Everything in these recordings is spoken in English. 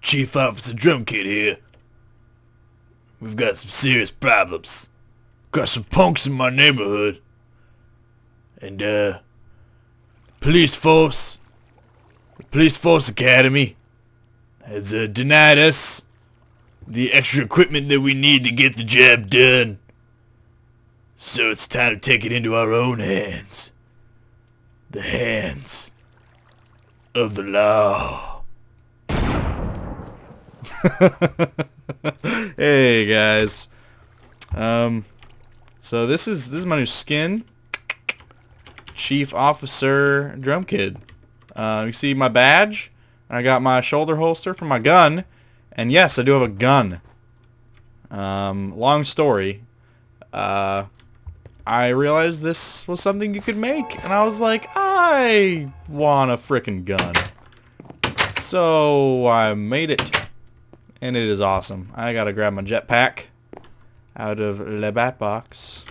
Chief Officer Drum Kid here. We've got some serious problems. Got some punks in my neighborhood. And, the Police Force Academy has, denied us the extra equipment that we need to get the job done. So it's time to take it into our own hands. The hands of the law. Hey guys. So this is my new skin. Chief Officer Drum Kid. You see my badge? I got my shoulder holster for my gun. And yes, I do have a gun. Long story. I realized this was something you could make, and I was like, I want a frickin' gun. So I made it, and it is awesome. I gotta grab my jetpack out of the bat box.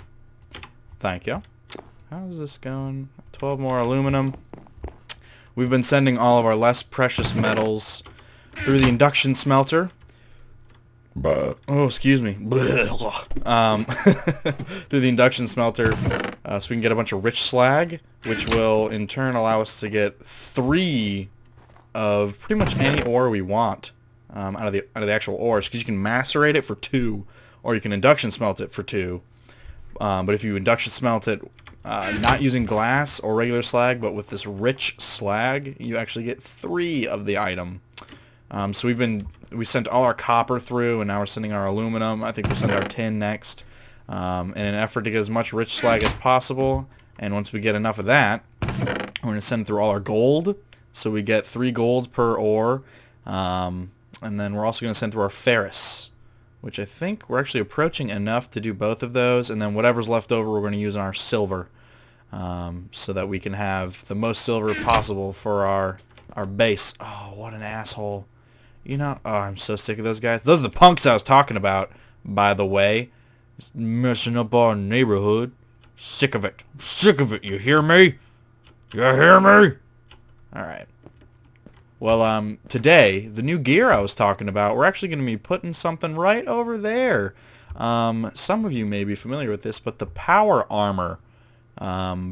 Thank you. How's this going? 12 more aluminum. We've been sending all of our less precious metals through the induction smelter. Oh, excuse me. Through the induction smelter, so we can get a bunch of rich slag, which will in turn allow us to get 3 of pretty much any ore we want out of the actual ores, because you can macerate it for 2, or you can induction smelt it for 2. But if you induction smelt it not using glass or regular slag, but with this rich slag, you actually get 3 of the item. So we sent all our copper through, and now we're sending our aluminum. I think we'll send our tin next, in an effort to get as much rich slag as possible. And once we get enough of that, we're going to send through all our gold, so we get 3 gold per ore. And then we're also going to send through our ferrous, which I think we're actually approaching enough to do both of those. And then whatever's left over, we're going to use on our silver, so that we can have the most silver possible for our base. Oh, what an asshole. You know, oh, I'm so sick of those guys. Those are the punks I was talking about, by the way. Just messing up our neighborhood. Sick of it. Sick of it, you hear me? You hear me? Alright. Well, today, the new gear I was talking about, we're actually going to be putting something right over there. Some of you may be familiar with this, but the power armor.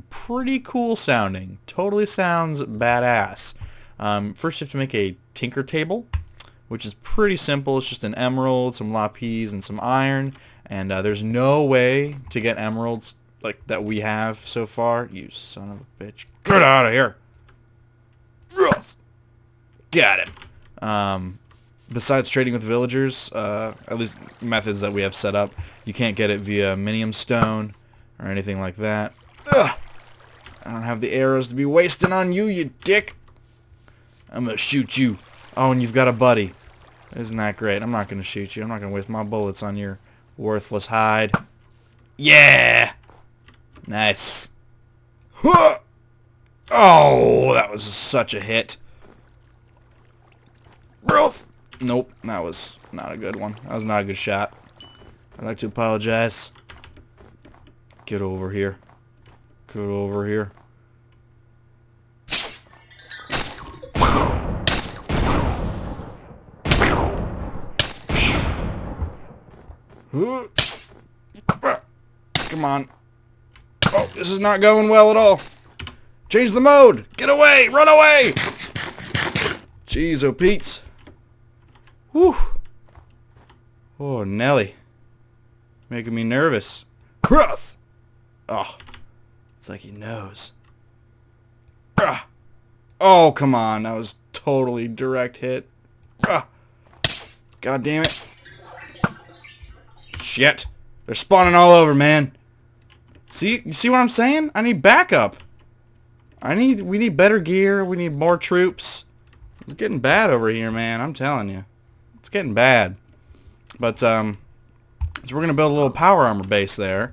Pretty cool sounding. Totally sounds badass. First you have to make a tinker table, which is pretty simple. It's just an emerald, some lapis, and some iron. And there's no way to get emeralds like that we have so far. You son of a bitch. Get out of here. Got him. Besides trading with villagers, at least methods that we have set up, you can't get it via minium stone or anything like that. Ugh. I don't have the arrows to be wasting on you, you dick. I'm gonna shoot you. Oh, and you've got a buddy. Isn't that great? I'm not gonna shoot you. I'm not gonna waste my bullets on your worthless hide. Yeah! Nice. Huh! Oh, that was such a hit. Nope, that was not a good one. That was not a good shot. I'd like to apologize. Get over here. Get over here. Come on. Oh, this is not going well at all. Change the mode. Get away. Run away. Jeez, oh Pete's. Whew. Oh, Nelly. Making me nervous. Oh, it's like he knows. Oh, come on. That was totally direct hit. God damn it. Shit. They're spawning all over, man. See? You see what I'm saying? I need backup. We need better gear. We need more troops. It's getting bad over here, man. I'm telling you. It's getting bad. But, so we're going to build a little power armor base there.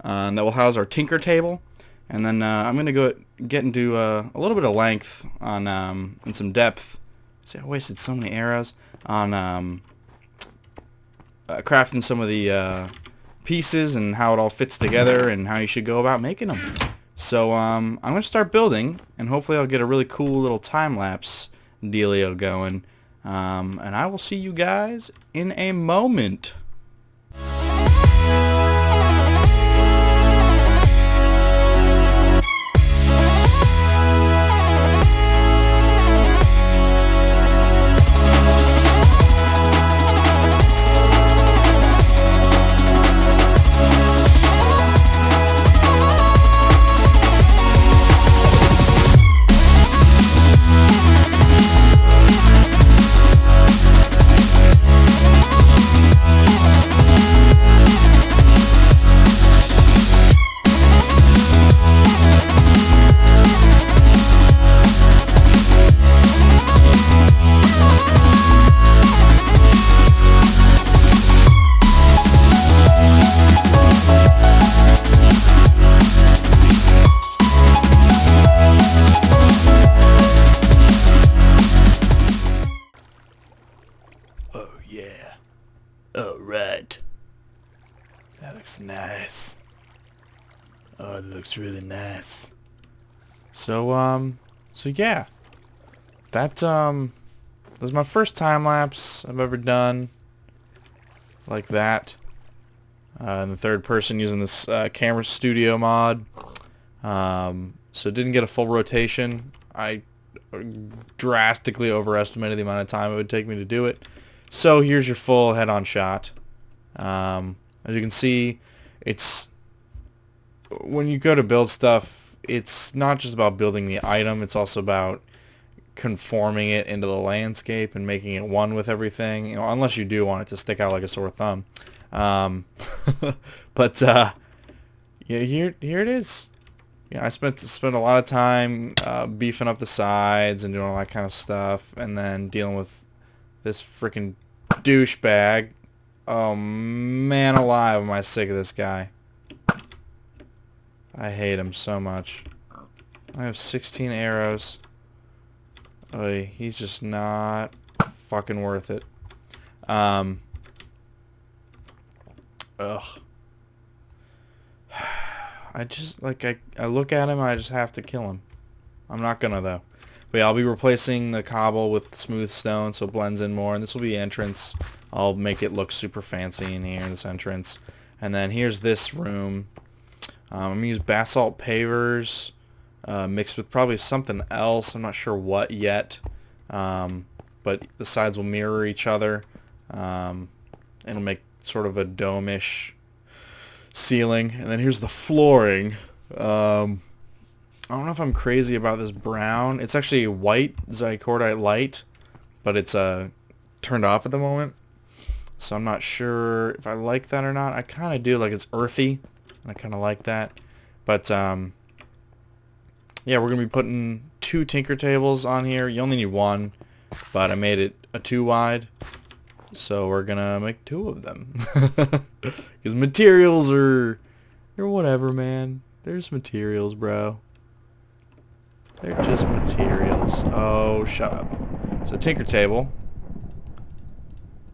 That will house our tinker table. And then, I'm going to go get into, a little bit of length on, and some depth. See, I wasted so many arrows on, crafting some of the pieces and how it all fits together and how you should go about making them. So I'm going to start building, and hopefully I'll get a really cool little time-lapse dealio going And I will see you guys in a moment. Oh yeah. Alright. That looks nice. Oh, it looks really nice. So yeah. That was my first time lapse I've ever done like that. In the third person using this camera studio mod. So didn't get a full rotation. I drastically overestimated the amount of time it would take me to do it. So here's your full head-on shot. As you can see, it's when you go to build stuff, it's not just about building the item, it's also about conforming it into the landscape and making it one with everything, you know, unless you do want it to stick out like a sore thumb. But yeah, here it is. Yeah, I spent a lot of time beefing up the sides and doing all that kind of stuff, and then dealing with this freaking douchebag. Oh man alive, am I sick of this guy. I hate him so much. I have 16 arrows. Oy, he's just not fucking worth it. Ugh. I just, like, I look at him, I just have to kill him. I'm not gonna, though. But yeah, I'll be replacing the cobble with smooth stone so it blends in more, and this will be the entrance. I'll make it look super fancy in here, this entrance. And then here's this room. I'm gonna use basalt pavers mixed with probably something else. I'm not sure what yet. But the sides will mirror each other. It'll make sort of a dome-ish ceiling. And then here's the flooring. I don't know if I'm crazy about this brown. It's actually white Zycordite light, but it's turned off at the moment. So I'm not sure if I like that or not. I kind of do. Like, it's earthy, and I kind of like that. But yeah, we're going to be putting 2 tinker tables on here. You only need 1, but I made it a 2 wide. So we're going to make 2 of them. Because materials they're whatever, man. There's materials, bro. They're just materials. Oh, shut up. So tinker table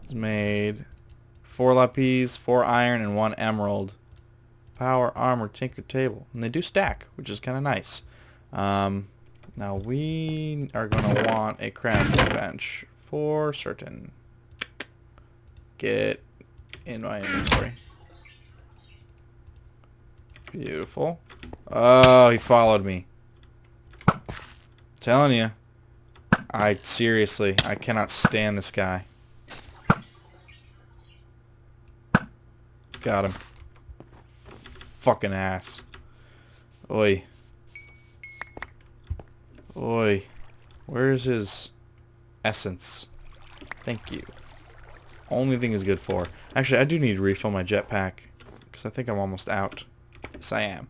is made 4 lapis, 4 iron, and 1 emerald. Power armor tinker table. And they do stack, which is kind of nice. Now we are going to want a crafting bench for certain. Get in my inventory. Beautiful. Oh, he followed me. Telling you. Seriously, I cannot stand this guy. Got him. Fucking ass. Oi. Oi. Where's his essence? Thank you. Only thing is good for. Actually, I do need to refill my jetpack because I think I'm almost out. Yes, I am.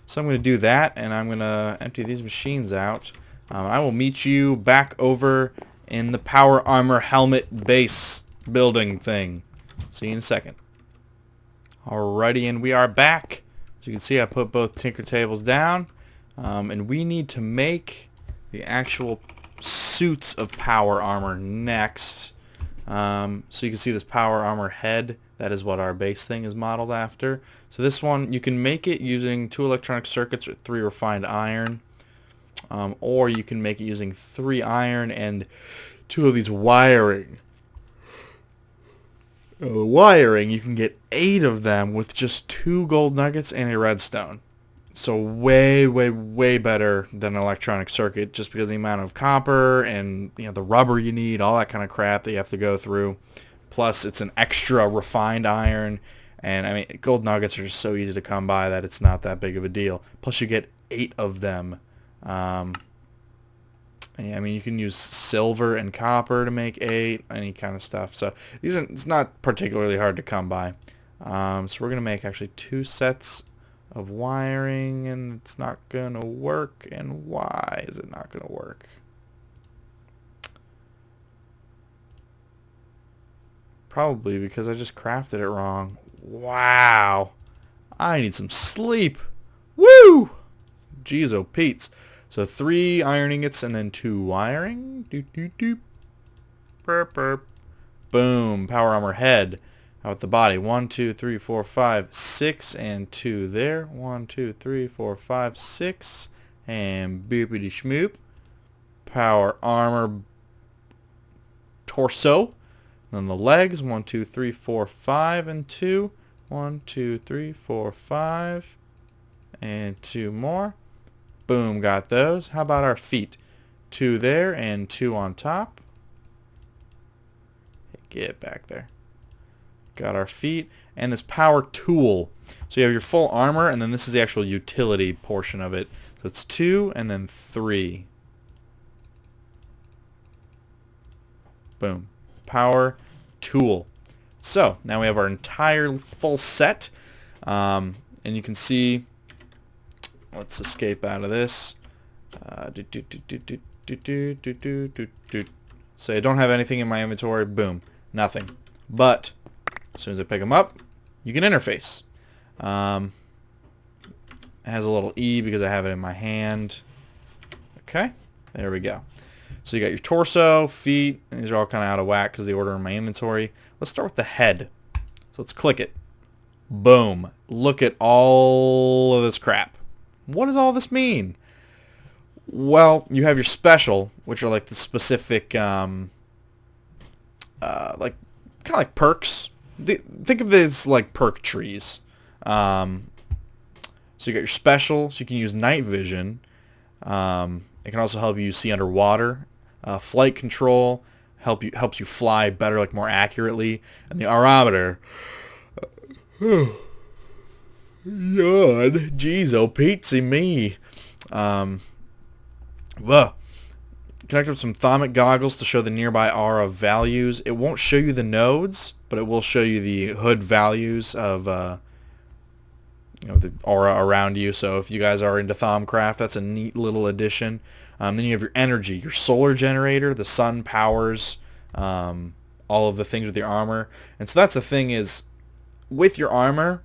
So I'm going to do that, and I'm going to empty these machines out. I will meet you back over in the power armor helmet base building thing. See you in a second. Alrighty, and we are back. As you can see, I put both tinker tables down, and we need to make the actual suits of power armor next. So you can see this power armor head. That is what our base thing is modeled after. So this one, you can make it using 2 electronic circuits or 3 refined iron. Or you can make it using 3 iron and 2 of these wiring. Wiring, you can get 8 of them with just 2 gold nuggets and a redstone. So way, way, way better than an electronic circuit, just because of the amount of copper and the rubber you need, all that kind of crap that you have to go through. Plus, it's an extra refined iron, and I mean, gold nuggets are just so easy to come by that it's not that big of a deal. Plus, you get 8 of them. I mean, you can use silver and copper to make 8, any kind of stuff. So it's not particularly hard to come by. So we're going to make actually 2 sets of wiring, and it's not going to work. And why is it not going to work? Probably because I just crafted it wrong. Wow. I need some sleep. Woo! Jeez, oh Pete's. So 3 iron ingots and then 2 wiring. Doop, doop, doop. Burp, burp. Boom. Power armor head. How about the body? 1, 2, 3, 4, 5, 6, and 2 there. 1, 2, 3, 4, 5, 6. And boopity schmoop. Power armor torso. Then the legs. 1, 2, 3, 4, 5, and 2. 1, 2, 3, 4, 5. And 2 more. Boom, got those. How about our feet? 2 there and 2 on top. Get back there. Got our feet and this power tool. So you have your full armor, and then this is the actual utility portion of it. So it's 2 and then 3. Boom. Power tool. So now we have our entire full set, and you can see. Let's escape out of this. So I don't have anything in my inventory. Boom. Nothing. But as soon as I pick them up, you can interface. It has a little E because I have it in my hand. Okay. There we go. So you got your torso, feet. And these are all kind of out of whack because of the order in my inventory. Let's start with the head. So let's click it. Boom. Look at all of this crap. What does all this mean? Well, you have your special, which are like the specific, like kind of like perks. Think of this like perk trees. So you got your special, so you can use night vision. It can also help you see underwater. Flight control helps you fly better, like more accurately. And the aerometer. God, jeez, oh Pete, me. Connect up some thermic goggles to show the nearby aura values. It won't show you the nodes, but it will show you the hood values of the aura around you. So if you guys are into Thaumcraft, that's a neat little addition. Then you have your energy, your solar generator. The sun powers all of the things with your armor, and so that's the thing is with your armor.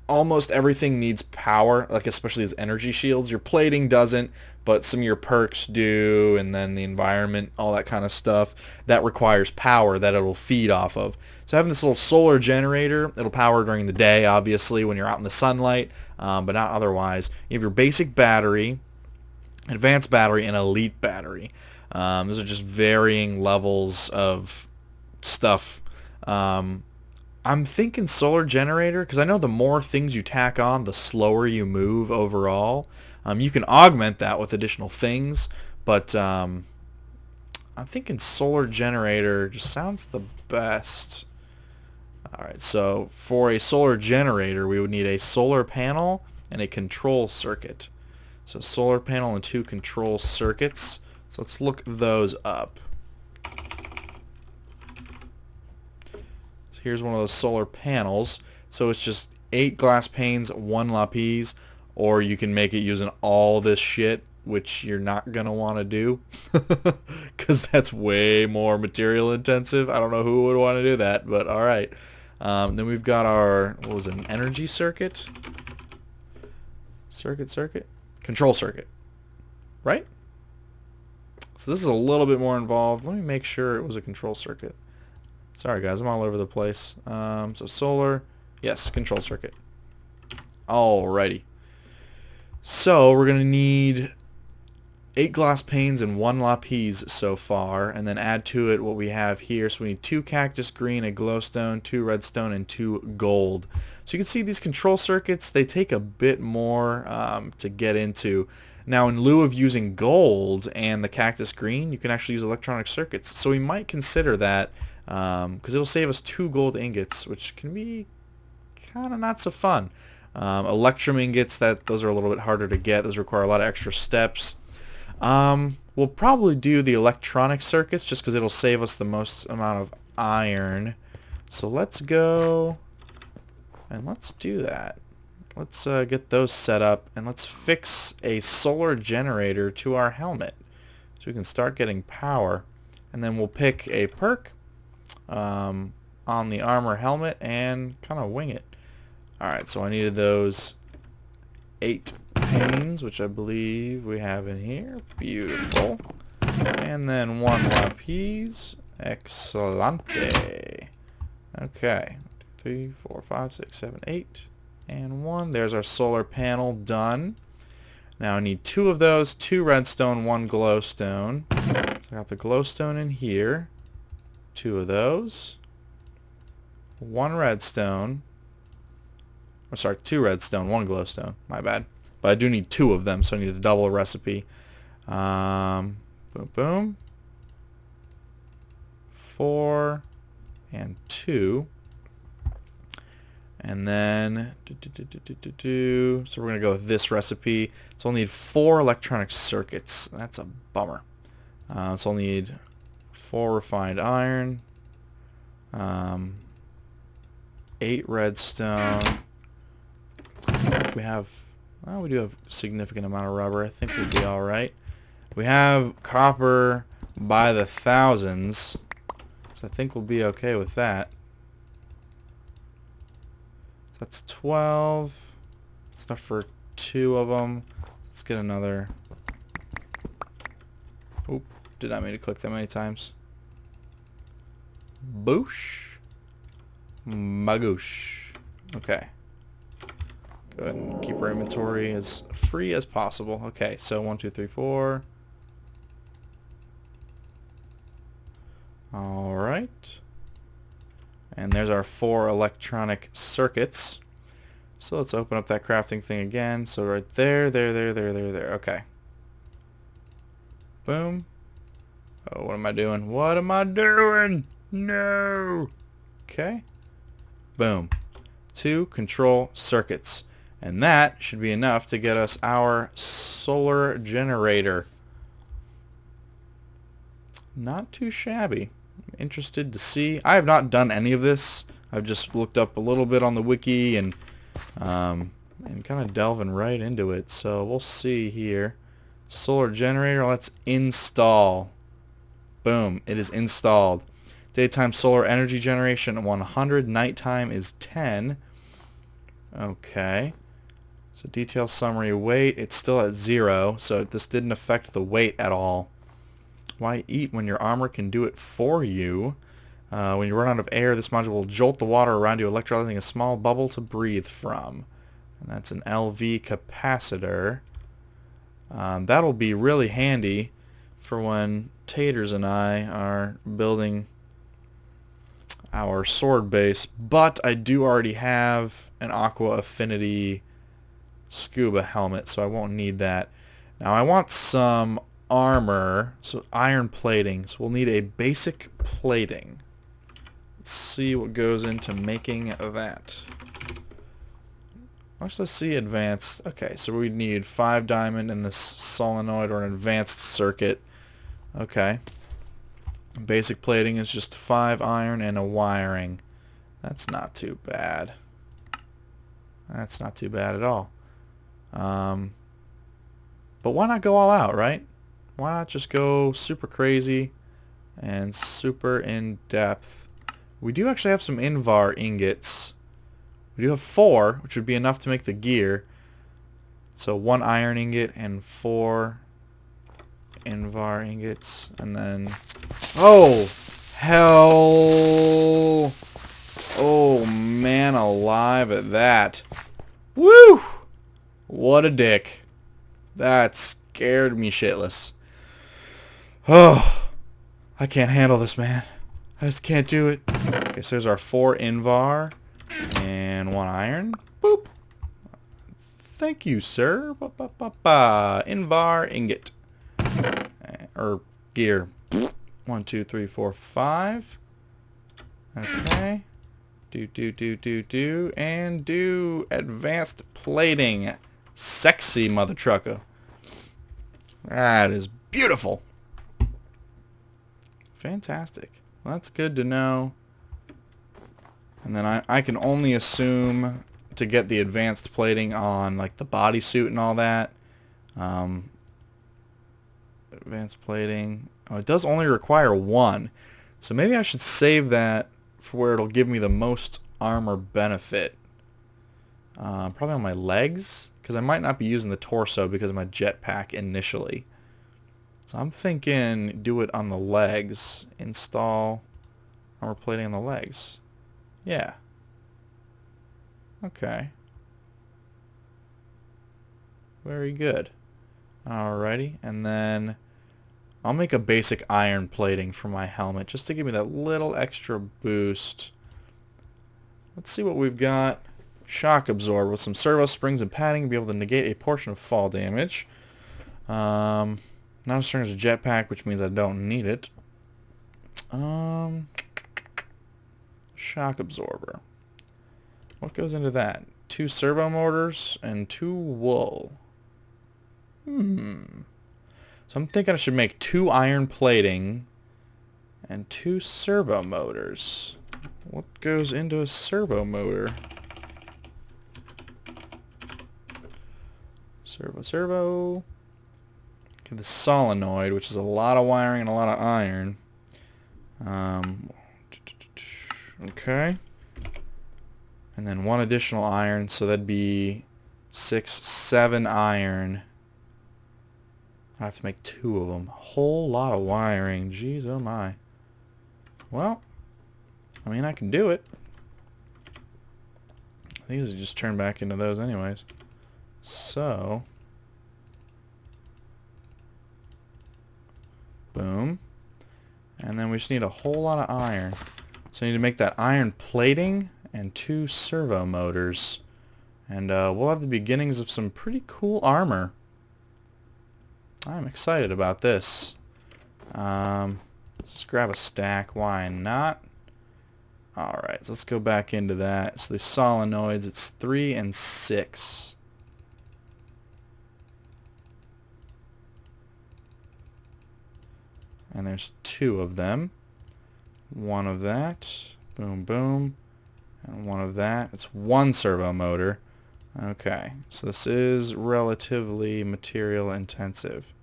Almost everything needs power, like especially as energy shields. Your plating doesn't, but some of your perks do, and then the environment, all that kind of stuff, that requires power that it'll feed off of. So having this little solar generator, it'll power during the day, obviously, when you're out in the sunlight, but not otherwise. You have your basic battery, advanced battery, and elite battery. Those are just varying levels of stuff. I'm thinking solar generator because I know the more things you tack on, the slower you move overall. You can augment that with additional things, but I'm thinking solar generator just sounds the best. Alright, so for a solar generator, we would need a solar panel and a control circuit. So solar panel and 2 control circuits. So let's look those up. Here's one of those solar panels. So it's just 8 glass panes, 1 lapis, or you can make it using all this shit, which you're not going to want to do because that's way more material intensive. I don't know who would want to do that, but all right. Then we've got our, what was it, an energy circuit? Circuit? Control circuit, right? So this is a little bit more involved. Let me make sure it was a control circuit. Sorry guys, I'm all over the place. So solar, yes, control circuit. Alrighty. So we're gonna need 8 glass panes and 1 lapis so far, and then add to it what we have here. So we need 2 cactus green, a glowstone, 2 redstone, and 2 gold. So you can see these control circuits, they take a bit more to get into. Now in lieu of using gold and the cactus green, you can actually use electronic circuits. So we might consider that because it'll save us 2 gold ingots, which can be kind of not so fun. Electrum ingots, those are a little bit harder to get. Those require a lot of extra steps. We'll probably do the electronic circuits just because it'll save us the most amount of iron. So let's go and let's do that. Let's get those set up and let's fix a solar generator to our helmet so we can start getting power. And then we'll pick a perk on the armor helmet and kind of wing it. Alright, so I needed those 8 panes, which I believe we have in here. Beautiful. And then 1 lapis. Excelente. Okay. 3, 4, 5, 6, 7, 8. And 1. There's our solar panel done. Now I need 2 of those, 2 redstone, 1 glowstone. So I got the glowstone in here. 2 of those. 1 redstone. Oh, sorry, 2 redstone, 1 glowstone. My bad. But I do need 2 of them, so I need to double a recipe. Boom, boom. 4 and 2. And then, so we're going to go with this recipe. So I'll need 4 electronic circuits. That's a bummer. So I'll need 4 refined iron, 8 redstone. We have, well, we do have a significant amount of rubber. I think we'll be all right. We have copper by the thousands, so I think we'll be okay with that. So that's 12. That's enough for 2 of them. Let's get another. Oop, did not mean to click that many times. Boosh. Magoosh. Okay. Go ahead and keep our inventory as free as possible. Okay, so 1, 2, 3, 4. Alright. And there's our 4 electronic circuits. So let's open up that crafting thing again. So right there, there. Okay. Boom. Oh, what am I doing? What am I doing? No! Okay. Boom. 2 control circuits. And that should be enough to get us our solar generator. Not too shabby. I'm interested to see. I have not done any of this. I've just looked up a little bit on the wiki and kind of delving right into it. So we'll see here. Solar generator, let's install. Boom, it is installed. Daytime solar energy generation 100, nighttime is 10. Okay. So detail summary weight, it's still at 0, so this didn't affect the weight at all. Why eat when your armor can do it for you? When you run out of air, this module will jolt the water around you, electrolyzing a small bubble to breathe from. And that's an LV capacitor. That'll be really handy for when Taters and I are building our sword base, but I do already have an Aqua Affinity scuba helmet, so I won't need that. Now I want some armor, so iron plating, so we'll need a basic plating. Let's see what goes into making that. Let's see advanced. Okay, so we need 5 diamond in this solenoid or an advanced circuit. Okay. Basic plating is just 5 iron and a wiring. That's not too bad. That's not too bad at all. But why not go all out, right? Why not just go super crazy and super in depth? We do actually have some Invar ingots. We do have 4, which would be enough to make the gear. So 1 iron ingot and 4 Invar ingots, and then oh hell, oh man alive at that. Woo, what a dick. That's scared me shitless. Oh, I can't handle this, man. I just can't do it. Okay, so there's our 4 Invar and 1 iron. Boop. Thank you, sir. Invar ingot. Or gear. 1, 2, 3, 4, 5. Okay. Do. And do advanced plating. Sexy mother trucker. That is beautiful. Fantastic. Well, that's good to know. And then I can only assume to get the advanced plating on like the bodysuit and all that. Advanced plating. Oh, it does only require 1. So maybe I should save that for where it'll give me the most armor benefit. Probably on my legs, because I might not be using the torso because of my jetpack initially. So I'm thinking do it on the legs. Install armor plating on the legs. Yeah. Okay. Very good. Alrighty, and then I'll make a basic iron plating for my helmet just to give me that little extra boost. Let's see what we've got. Shock absorber with some servo springs and padding to be able to negate a portion of fall damage. Not as strong as a jetpack, which means I don't need it. Shock absorber. What goes into that? 2 servo motors and 2 wool. So I'm thinking I should make 2 iron plating and 2 servo motors. What goes into a servo motor? Servo. Okay, the solenoid, which is a lot of wiring and a lot of iron. Okay. And then 1 additional iron, so that'd be 6, 7 iron. I have to make 2 of them. Whole lot of wiring. Jeez, oh my. Well, I mean, I can do it. These just turn back into those anyways. So, boom. And then we just need a whole lot of iron. So I need to make that iron plating and 2 servo motors. And we'll have the beginnings of some pretty cool armor. I'm excited about this. Let's just grab a stack. Why not? Alright, so let's go back into that. So the solenoids, it's 3 and 6. And there's 2 of them. 1 of that. Boom, boom. And 1 of that. It's 1 servo motor. Okay, so this is relatively material intensive.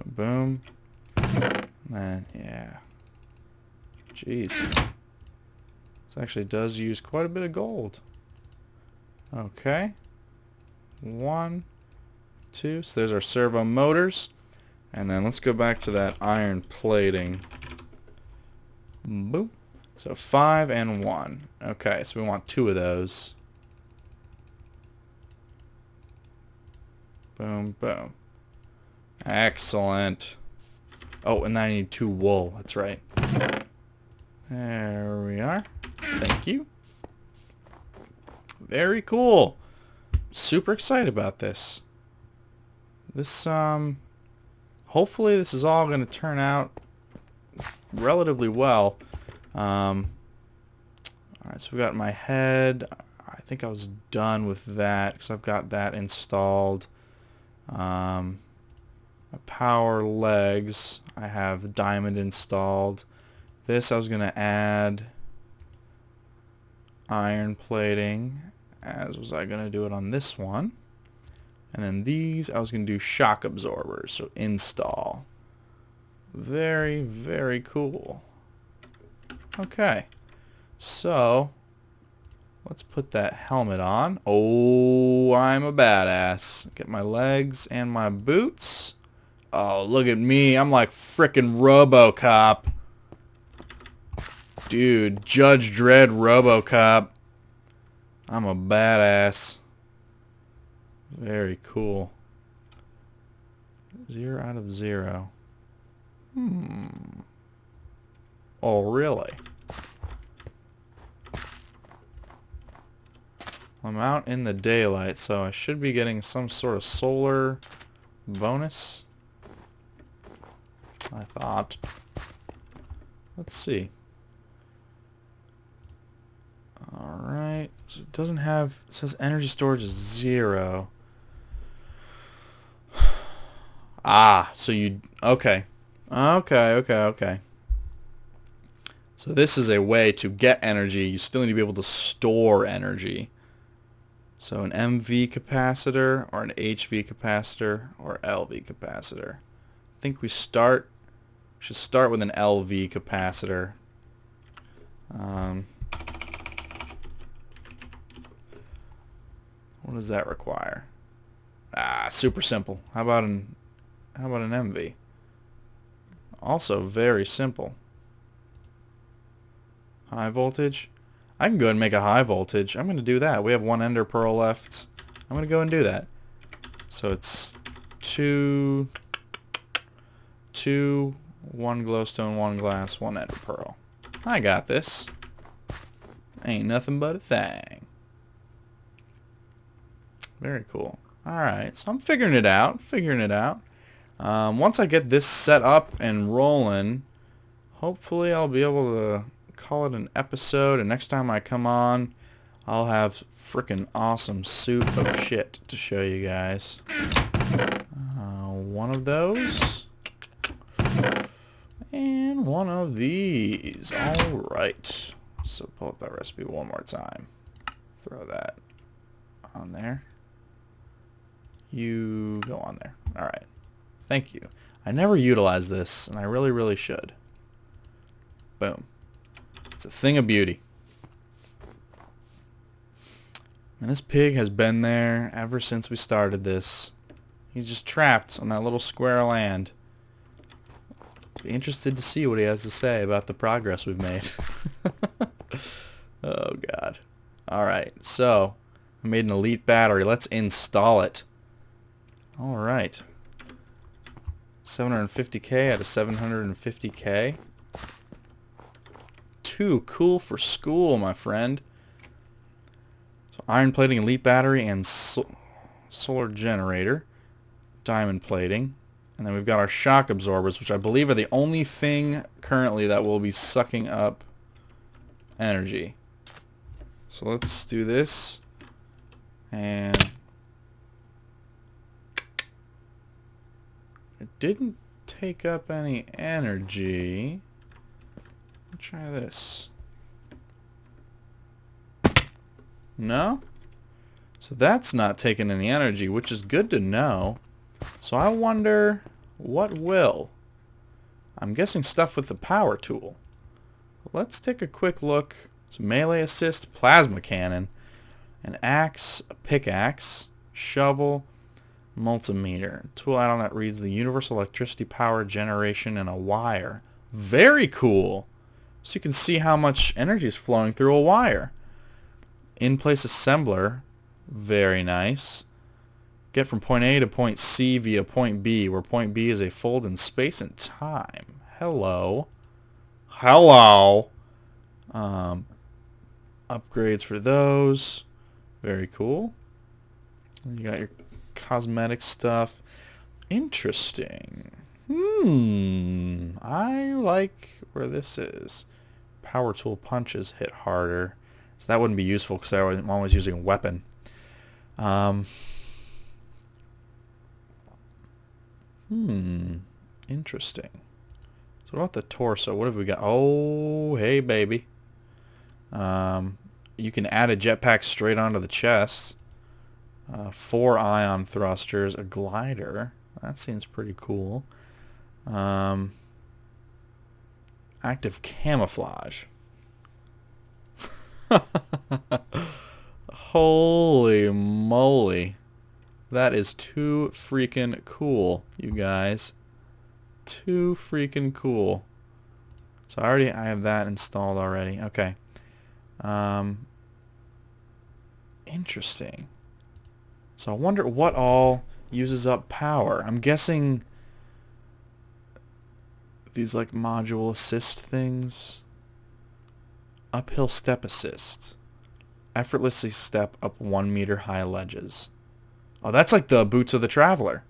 Boom. And then, yeah. Jeez. This actually does use quite a bit of gold. Okay. 1, 2. So there's our servo motors. And then let's go back to that iron plating. Boom. So 5 and 1. Okay, so we want 2 of those. Boom, boom. Excellent. Oh, and then I need 2 wool. That's right. There we are. Thank you. Very cool. Super excited about this. This, hopefully this is all going to turn out relatively well. Alright, so we got my head. I think I was done with that because I've got that installed. My power legs, I have diamond installed. This I was going to add iron plating, as was I going to do it on this one. And then these I was going to do shock absorbers, so install. Very, very cool. Okay, so let's put that helmet on. Oh, I'm a badass. Get my legs and my boots. Oh, look at me. I'm like frickin' RoboCop. Dude, Judge Dredd RoboCop. I'm a badass. Very cool. 0 out of 0. Oh, really? I'm out in the daylight, so I should be getting some sort of solar bonus. I thought. Let's see. Alright. So it doesn't have... It says energy storage is 0. Ah, so you... Okay. Okay. So this is a way to get energy. You still need to be able to store energy. So an MV capacitor or an HV capacitor or LV capacitor. I think we should start with an LV capacitor. What does that require? Ah, super simple. How about an MV? Also very simple. High voltage. I can go and make a high voltage. I'm going to do that. We have 1 ender pearl left. I'm going to go and do that. So it's 2, 1 glowstone, 1 glass, 1 ender pearl. I got this. Ain't nothing but a thing. Very cool. Alright, so I'm figuring it out. Once I get this set up and rolling, hopefully I'll be able to call it an episode, and next time I come on, I'll have frickin' awesome soup of shit to show you guys. One of those. And one of these. Alright. So pull up that recipe one more time. Throw that on there. You go on there. Alright. Thank you. I never utilize this, and I really, really should. Boom. It's a thing of beauty. And this pig has been there ever since we started this. He's just trapped on that little square of land. Be interested to see what he has to say about the progress we've made. Oh, God. Alright, so I made an elite battery. Let's install it. Alright. 750k out of 750k. Too cool for school, my friend. So iron plating, elite battery, and solar generator. Diamond plating. And then we've got our shock absorbers, which I believe are the only thing currently that will be sucking up energy. So let's do this. And it didn't take up any energy. Let's try this. No? So that's not taking any energy, which is good to know. So I wonder what will. I'm guessing stuff with the power tool. Let's take a quick look. So melee assist, plasma cannon, an axe, a pickaxe, shovel, multimeter. Tool add-on that reads the universal electricity power generation and a wire. Very cool. So you can see how much energy is flowing through a wire. In-place assembler. Very nice. Get from point A to point C via point B, where point B is a fold in space and time. Hello. Hello. Upgrades for those. Very cool. You got your cosmetic stuff. Interesting. I like where this is. Power tool punches hit harder. So that wouldn't be useful because I'm always using a weapon. Interesting. So what about the torso? What have we got? Oh, hey, baby. You can add a jetpack straight onto the chest. 4 ion thrusters, a glider. That seems pretty cool. Active camouflage. Holy moly. That is too freaking cool, you guys. Too freaking cool. So I have that installed already. Okay. Interesting. So I wonder what all uses up power. I'm guessing these like module assist things. Uphill step assist. Effortlessly step up 1 meter high ledges. Oh, that's like the boots of the traveler.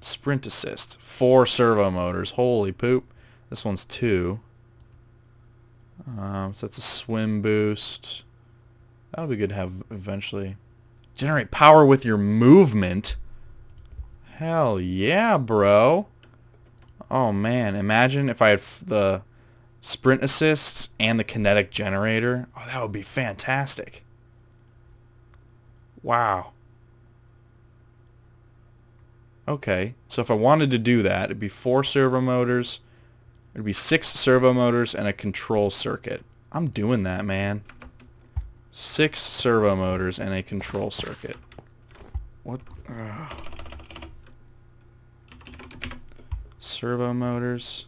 Sprint assist. 4 servo motors. Holy poop. This one's 2. So that's a swim boost. That'll be good to have eventually. Generate power with your movement. Hell yeah, bro. Oh man, imagine if I had the sprint assist and the kinetic generator. Oh, that would be fantastic. Wow. Okay, so if I wanted to do that, it'd be 4 servo motors. It'd be 6 servo motors and a control circuit. I'm doing that, man. 6 servo motors and a control circuit. What? Servo motors.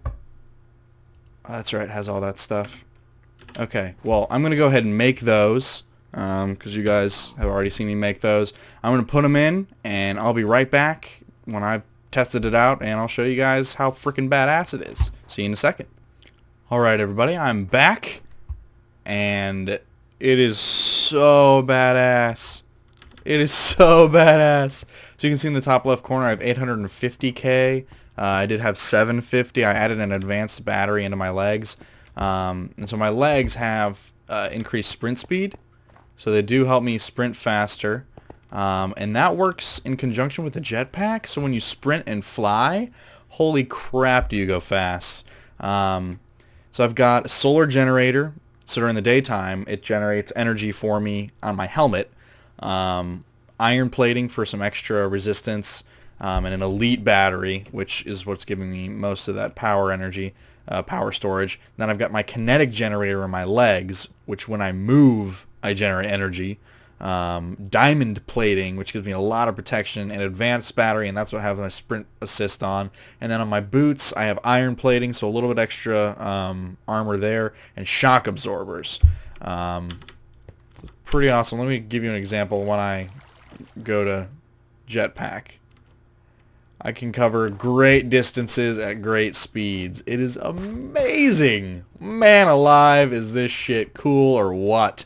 Oh, that's right, it has all that stuff. Okay, well, I'm going to go ahead and make those, because you guys have already seen me make those. I'm going to put them in, and I'll be right back when I've tested it out, and I'll show you guys how freaking badass it is. See you in a second. Alright, everybody, I'm back, and it is so badass. It is so badass. So you can see in the top left corner, I have 850K. I did have 750. I added an advanced battery into my legs. And so my legs have increased sprint speed. So they do help me sprint faster. And that works in conjunction with the jetpack. So when you sprint and fly, holy crap do you go fast. So I've got a solar generator. So during the daytime, it generates energy for me on my helmet. Iron plating for some extra resistance. And an elite battery, which is what's giving me most of that power energy, power storage. Then I've got my kinetic generator in my legs, which when I move, I generate energy. Diamond plating, which gives me a lot of protection, and advanced battery, and that's what I have my sprint assist on. And then on my boots, I have iron plating, so a little bit extra armor there, and shock absorbers. It's pretty awesome. Let me give you an example when I go to jetpack. I can cover great distances at great speeds. It is amazing. Man alive, is this shit cool or what?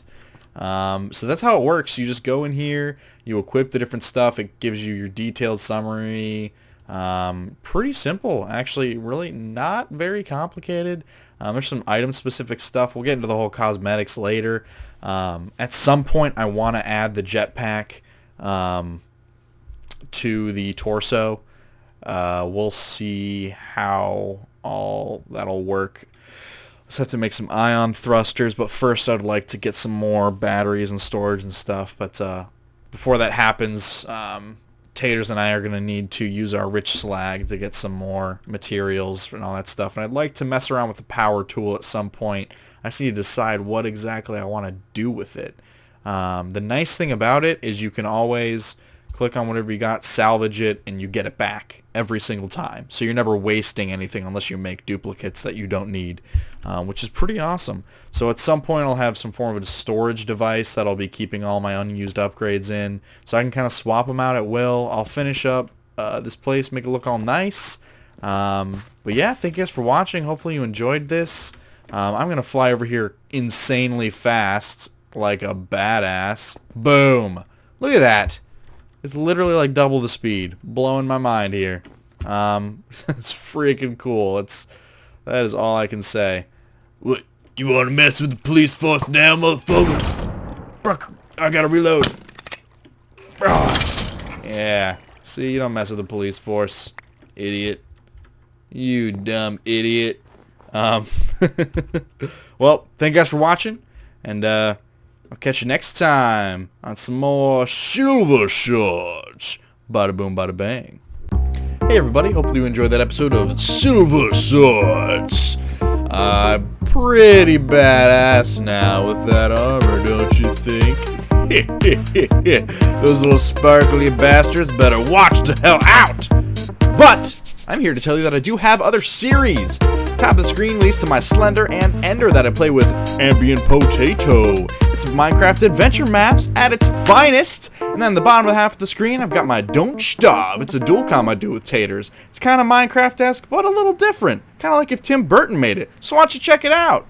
So that's how it works. You just go in here, you equip the different stuff. It gives you your detailed summary. Pretty simple, actually. Really not very complicated. There's some item-specific stuff. We'll get into the whole cosmetics later. At some point, I want to add the jetpack to the torso. We'll see how all that'll work. Just have to make some ion thrusters, but first I'd like to get some more batteries and storage and stuff. But before that happens, Taters and I are going to need to use our rich slag to get some more materials and all that stuff. And I'd like to mess around with the power tool at some point. I just need to decide what exactly I want to do with it. The nice thing about it is you can always click on whatever you got, salvage it, and you get it back every single time. So you're never wasting anything unless you make duplicates that you don't need, which is pretty awesome. So at some point I'll have some form of a storage device that I'll be keeping all my unused upgrades in, so I can kind of swap them out at will. I'll finish up this place, make it look all nice. But yeah, thank you guys for watching. Hopefully you enjoyed this. I'm going to fly over here insanely fast like a badass. Boom. Look at that. It's literally like double the speed. Blowing my mind here. It's freaking cool. That is all I can say. What? You want to mess with the police force now, motherfucker? I gotta reload. Yeah. See, you don't mess with the police force, idiot. You dumb idiot. Well, thank you guys for watching, and I'll catch you next time on some more Silversword. Bada boom, bada bang. Hey everybody, hopefully you enjoyed that episode of Silverswords. Pretty badass now with that armor, don't you think? Those little sparkly bastards better watch the hell out! But I'm here to tell you that I do have other series. Top of the screen leads to my Slender and Ender that I play with Ambient Potato. It's Minecraft adventure maps at its finest. And then the bottom of the half of the screen, I've got my Don't Starve. It's a dual com I do with Taters. It's kind of Minecraft-esque, but a little different. Kind of like if Tim Burton made it. So why don't you check it out?